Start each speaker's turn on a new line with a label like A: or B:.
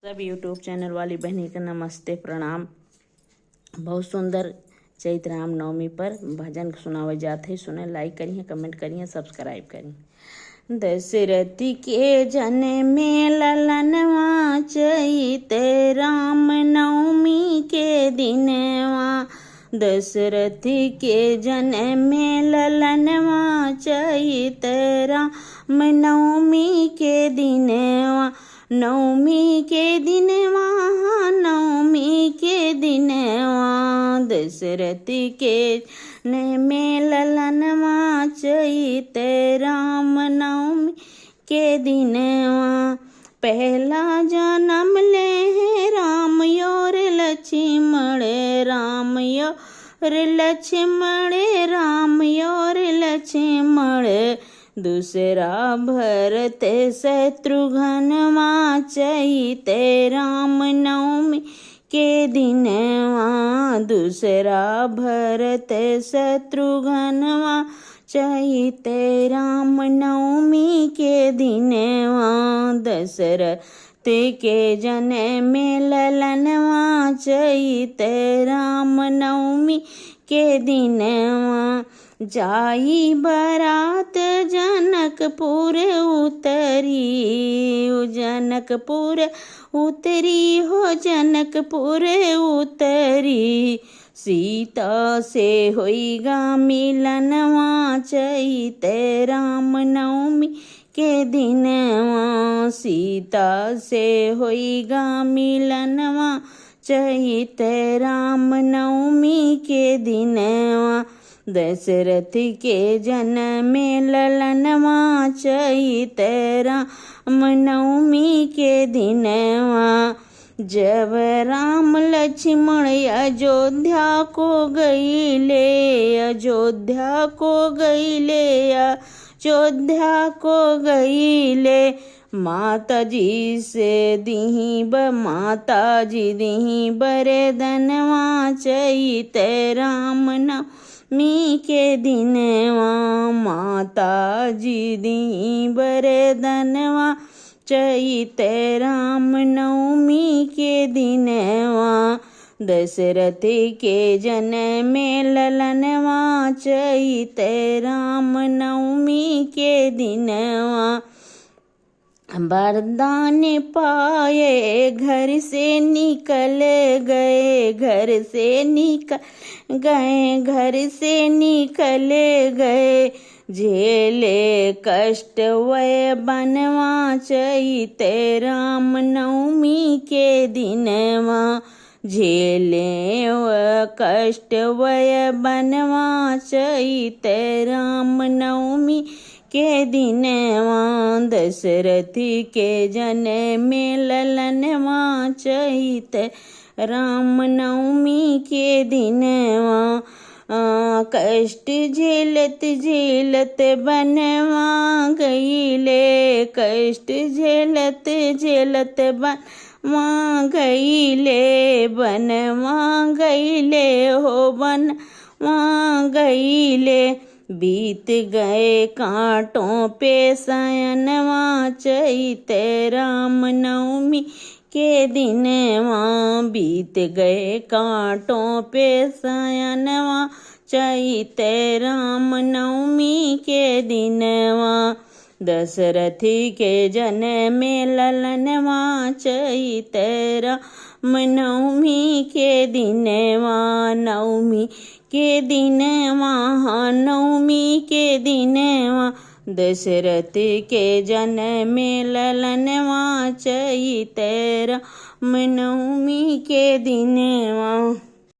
A: सब YouTube channel वाली बहनी का नमस्ते प्रणाम। बहुत सुंदर चैत राम नवमी पर भजन सुनावे जाते हैं। सुने, लाइक करिए, कमेंट करिए, सब्सक्राइब करिए। दशरथी के जन्मे ललनवा चैत राम नवमी के दिनवा। दशरथी के जन्मे ललनवा चैत राम नवमी के दिनवा। नवमी के दिनवा, नवमी के दिनवा। दशरथी के में ललनवा चैत राम नवमी के दिनवा। पहला जन्म ले राम और लक्ष्मण, राम और लक्ष्मण, राम और लक्ष्मण। दूसरा भरत शत्रुघ्नवा चैत राम नवमी के दिनवा। दूसरा भरत शत्रुघ्नवा चैत राम नवमी के दिनवा। दशरथ के जन्मे ललनवा चैत राम नवमी के दिनवा। जाई बरात जनकपुर उतरी, जनकपुर उतरी हो, जनकपुर उतरी। सीता से होइगा मिलनवा चैत राम नवमी के दिनवा। सीता से होइगा मिलनवा चैत राम नवमी के दिनवा। दशरथी के जन्मे ललनवा चैत राम नवमी के दिनवा। जब राम लक्ष्मण अयोध्या को गईले, अयोध्या को गईले, अयोध्या को गईले। माता जी से दीही माता जी दीही बरदनवा चैत राम नवमी के दिनवा। माता जी दीही बरदनवा चैत राम नवमी के दिनवा। दशरथी के जन्मे ललनवा चैत राम नवमी के दिनवा। वरदान पाए घर से निकल गए, घर से निकल गए, घर से निकल गए। झेले कष्ट वय बनवा चैत राम नवमी के दिनवा। झेले कष्ट वय बनवा चैत राम नवमी के दिनवा। दशरथी के जन्मे ललनवा चैत राम नवमी के दिनवा। कष्ट झेलत झेलत बनवा गईले, कष्ट झेलत झेलत बनवा गईले, बनवा गईले हो, बनवा गईले। बीत गए कांटों पे सयनवा चैत राम नवमी के दिनवा। बीत गए कांटों पे सयनवा चैत राम नवमी के दिनवा। दशरथी के जन्मे ललनवा चैत राम नवमी के दिनवा। नवमी के दिनवा, नवमी के दिनवा। दशरथी के जन्मे ललनवा चैत राम नवमी के दिनवा।